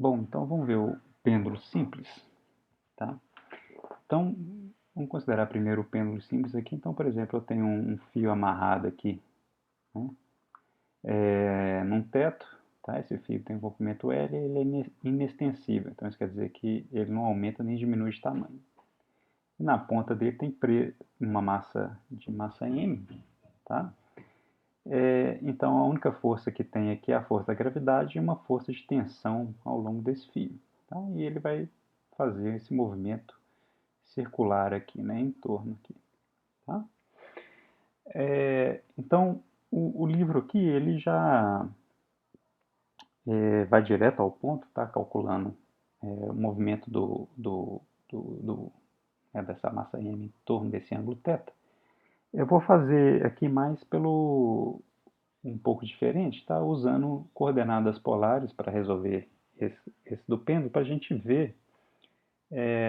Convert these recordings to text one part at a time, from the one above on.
Bom, então vamos ver o pêndulo simples, tá? Então, vamos considerar primeiro o pêndulo simples aqui. Então, por exemplo, eu tenho um fio amarrado aqui, né? Num teto, tá? Esse fio tem um comprimento L e ele é inextensível. Então, isso quer dizer que ele não aumenta nem diminui de tamanho. E na ponta dele tem uma massa de massa M, tá? Então, a única força que tem aqui é a força da gravidade e uma força de tensão ao longo desse fio. Tá? E ele vai fazer esse movimento circular aqui, né, em torno aqui. Tá? Então, o livro aqui, ele já vai direto ao ponto, tá? Calculando o movimento dessa massa M em torno desse ângulo θ. Eu vou fazer aqui mais pelo um pouco diferente, tá? Usando coordenadas polares para resolver esse do pêndulo, para a gente ver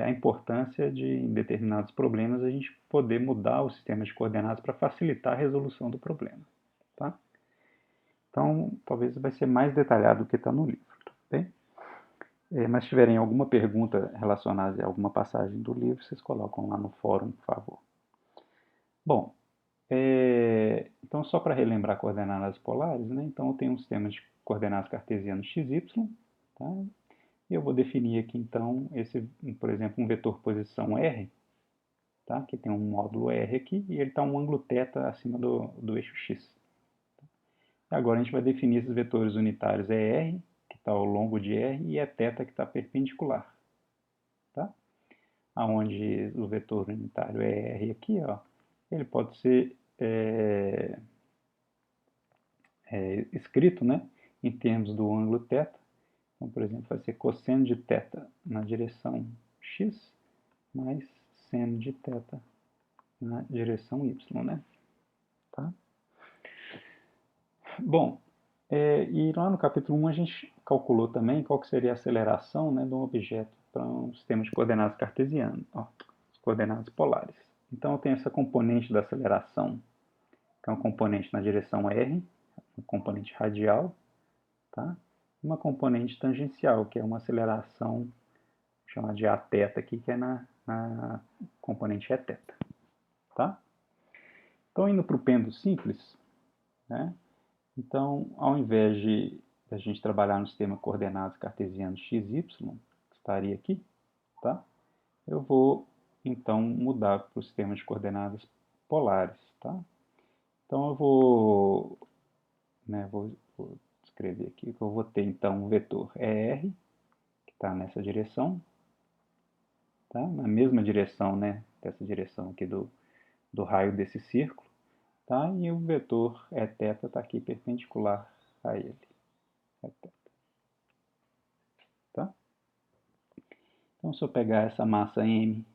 a importância de, em determinados problemas, a gente poder mudar o sistema de coordenadas para facilitar a resolução do problema. Tá? Então, talvez vai ser mais detalhado do que está no livro. Tá bem? Mas se tiverem alguma pergunta relacionada a alguma passagem do livro, vocês colocam lá no fórum, por favor. Bom, então só para relembrar coordenadas polares, né? Então eu tenho um sistema de coordenadas cartesianas x, y, tá? E eu vou definir aqui então esse, por exemplo, um vetor posição R, tá? Que tem um módulo R aqui e ele está um ângulo θ acima do eixo x. Agora a gente vai definir esses vetores unitários, é R, que está ao longo de R, e é θ, que está perpendicular. Tá? Onde o vetor unitário é R aqui, ó, ele pode ser escrito, né, em termos do ângulo θ. Então, por exemplo, vai ser cosseno de θ na direção x mais seno de θ na direção y, né? Tá? Bom, e lá no capítulo 1 a gente calculou também qual que seria a aceleração, né, de um objeto para um sistema de coordenadas cartesiano, ó, coordenadas polares. Então eu tenho essa componente da aceleração, que é um componente na direção r, uma componente radial, tá? Uma componente tangencial, que é uma aceleração chamada de aθ aqui, que é na componente eθ. Tá? Então, indo para o pêndulo simples, né? Então, ao invés de a gente trabalhar no sistema coordenadas cartesiano x, y, que estaria aqui, tá? Eu vou, então, mudar para o sistema de coordenadas polares, tá? Então, vou escrever aqui que eu vou ter, então, o vetor ER, que está nessa direção, tá? Na mesma direção, né, dessa direção aqui do raio desse círculo, tá? E o vetor Eθ está aqui perpendicular a ele. Tá? Então, se eu pegar essa massa M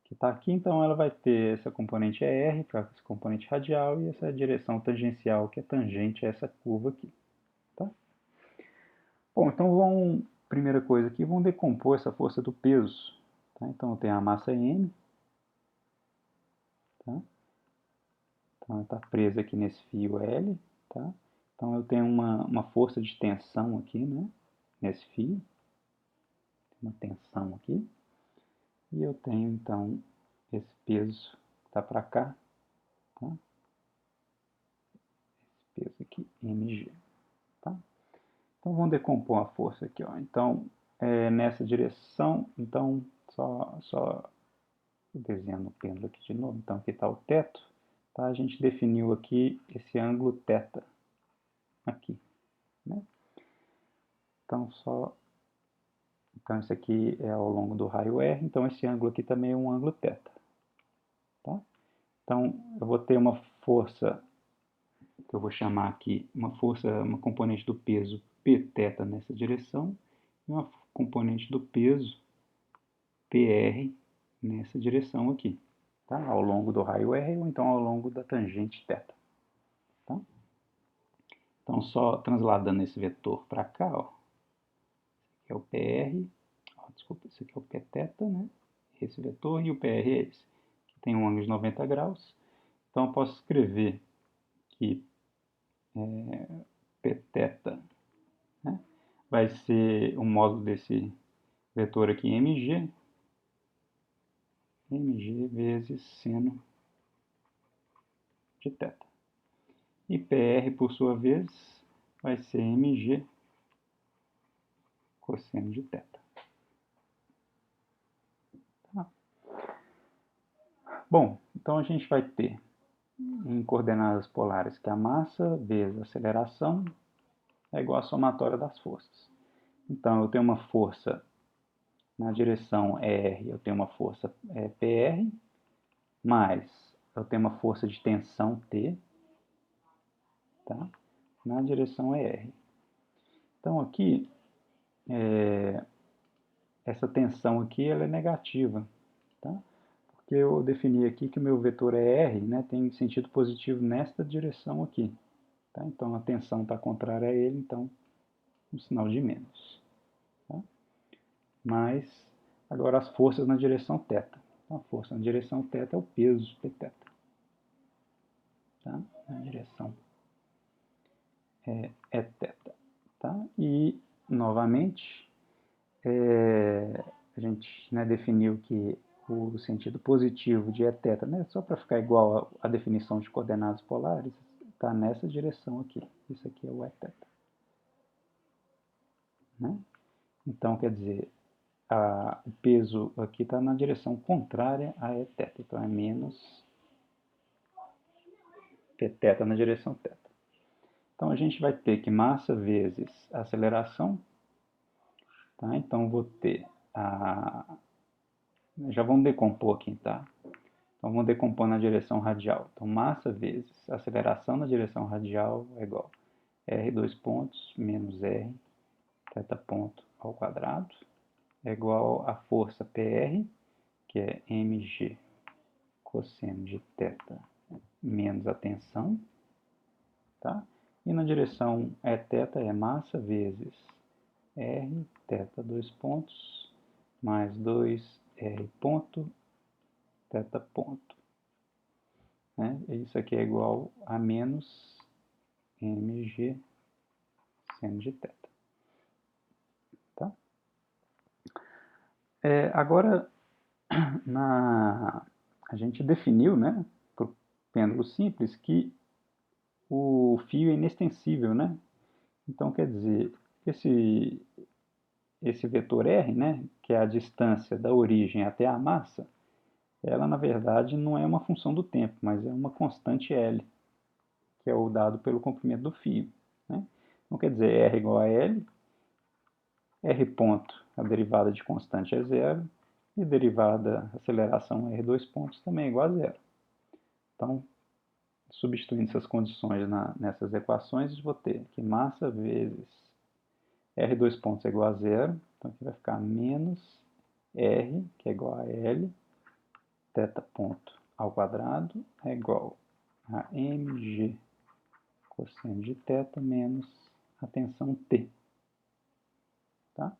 que está aqui, então ela vai ter essa componente ER, que é essa componente radial, e essa direção tangencial, que é tangente a essa curva aqui. Tá? Bom, então primeira coisa aqui, vamos decompor essa força do peso. Tá? Então eu tenho a massa M, tá? Então ela está presa aqui nesse fio L, tá? Então eu tenho uma força de tensão aqui, né? Nesse fio, uma tensão aqui, e eu tenho então esse peso que está para cá, tá? Esse peso aqui, mg, tá? Então vamos decompor a força aqui, ó. Então nessa direção, então só desenhando o pêndulo aqui de novo. Então aqui está o teto, tá? A gente definiu aqui esse ângulo θ aqui, né? Então então esse aqui é ao longo do raio R, então esse ângulo aqui também é um ângulo θ, tá? Então eu vou ter uma força que eu vou chamar aqui uma componente do peso Pθ nessa direção e uma componente do peso PR nessa direção aqui, tá? Ao longo do raio R ou então ao longo da tangente θ. Tá? Então, só transladando esse vetor para cá, ó, que é o PR, ó, desculpa, esse aqui é o Pθ, né? Esse vetor, e o PR é esse, que tem um ângulo de 90 graus. Então, eu posso escrever que Pθ, né, vai ser o módulo desse vetor aqui, mg vezes seno de θ. E PR, por sua vez, vai ser mg cosseno de θ. Tá? Bom, então a gente vai ter em coordenadas polares que a massa vezes a aceleração é igual à somatória das forças. Então, eu tenho uma força na direção R, eu tenho uma força PR, mais eu tenho uma força de tensão T, tá? Na direção ER. Então, aqui, essa tensão aqui ela é negativa, tá? Porque eu defini aqui que o meu vetor é R, né, tem sentido positivo nesta direção aqui. Tá? Então, a tensão está contrária a ele, então, um sinal de menos. Tá? Mas, agora as forças na direção θ. Então, a força na direção θ é o peso Pθ. Tá? Na direção é θ. Tá? E, novamente, a gente, né, definiu que o sentido positivo de Eθ, né, só para ficar igual à definição de coordenadas polares, está nessa direção aqui. Isso aqui é o Eθ. Né? Então, quer dizer, o peso aqui está na direção contrária a Eθ. Então, é menos Pθ na direção θ. Então, a gente vai ter que massa vezes a aceleração. Tá? Então, vou ter já vamos decompor aqui, tá? Então, vamos decompor na direção radial. Então, massa vezes aceleração na direção radial é igual a R dois pontos menos R θ ponto ao quadrado é igual a força PR, que é mg cosseno de θ menos a tensão, tá? E na direção θ é massa vezes R θ dois pontos mais 2R ponto θ ponto. Né? Isso aqui é igual a menos mg seno de θ. Tá? Agora, a gente definiu, né, para o pêndulo simples, que o fio é inextensível, né? Então, quer dizer, esse vetor R, né, que é a distância da origem até a massa, ela, na verdade, não é uma função do tempo, mas é uma constante L, que é o dado pelo comprimento do fio. Né? Então, quer dizer, R igual a L, R ponto, a derivada de constante é zero, e a derivada aceleração R dois pontos também é igual a zero. Então, substituindo essas condições nessas equações, eu vou ter que massa vezes R dois pontos é igual a zero, então aqui vai ficar menos R, que é igual a L, θ ponto ao quadrado é igual a mg cosseno de θ menos a tensão T. Tá?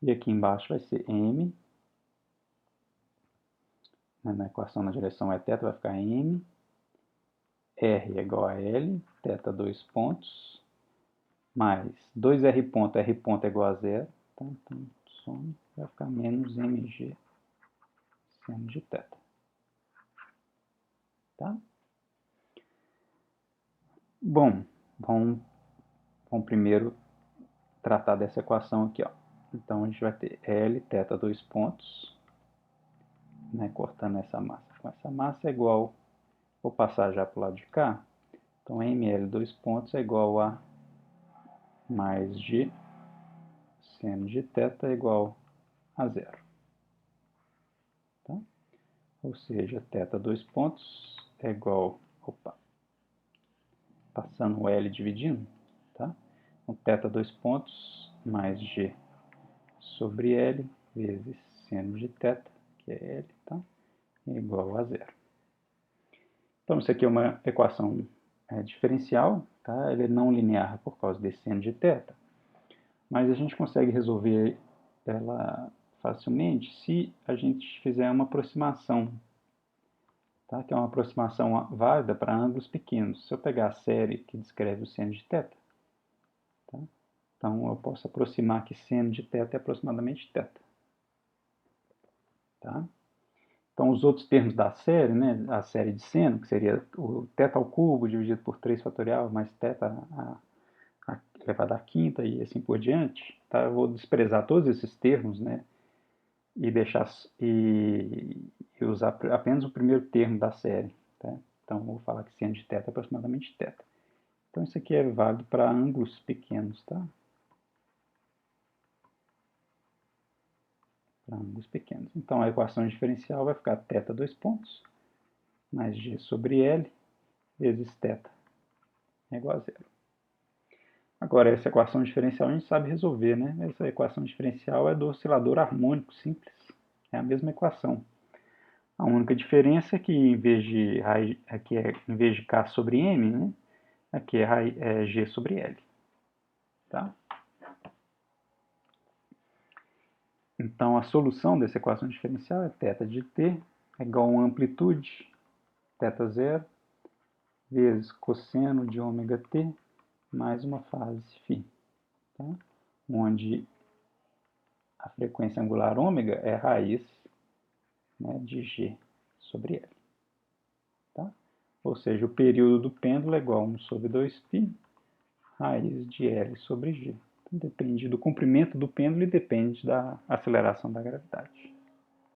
E aqui embaixo vai ser m, né, na equação na direção é θ, vai ficar m, R é igual a L, θ dois pontos, mais 2R ponto é igual a zero, tá? Então soma, vai ficar menos mg seno de θ. Tá? Bom, vamos primeiro tratar dessa equação aqui. Ó. Então, a gente vai ter L, θ, dois pontos, né, cortando essa massa com essa massa é igual, vou passar já para o lado de cá, então ml, dois pontos, é igual a mais G seno de θ é igual a zero. Tá? Ou seja, θ, dois pontos, é igual, passando o L dividindo, tá? Então, θ, dois pontos, mais G sobre L vezes seno de θ, que é L, tá? É igual a zero. Então, isso aqui é uma equação diferencial, tá? Ele é não linear por causa desse seno de θ, mas a gente consegue resolver ela facilmente se a gente fizer uma aproximação, tá? Que é uma aproximação válida para ângulos pequenos. Se eu pegar a série que descreve o seno de θ, tá? Então, eu posso aproximar que seno de θ é aproximadamente θ. Tá? Então, os outros termos da série, né, a série de seno, que seria o θ ao cubo dividido por 3 fatorial, mais θ elevado à quinta e assim por diante, tá? Eu vou desprezar todos esses termos, né, e deixar e usar apenas o primeiro termo da série. Tá? Então, eu vou falar que seno de θ é aproximadamente θ. Então, isso aqui é válido para ângulos pequenos, tá? Para ângulos pequenos. Então, a equação diferencial vai ficar θ, dois pontos, mais g sobre L, vezes θ é igual a zero. Agora, essa equação diferencial a gente sabe resolver, né? Essa equação diferencial é do oscilador harmônico simples. É a mesma equação. A única diferença é que em vez de, em vez de K sobre M, né? Aqui é G sobre L. Tá? Então, a solução dessa equação diferencial é θ de t é igual a uma amplitude, θ0, vezes cosseno de ômega t, mais uma fase φ. Tá? Onde a frequência angular ômega é raiz, né, de G sobre L. Tá? Ou seja, o período do pêndulo é igual a 1 sobre 2π, raiz de L sobre G. Então, depende do comprimento do pêndulo e depende da aceleração da gravidade.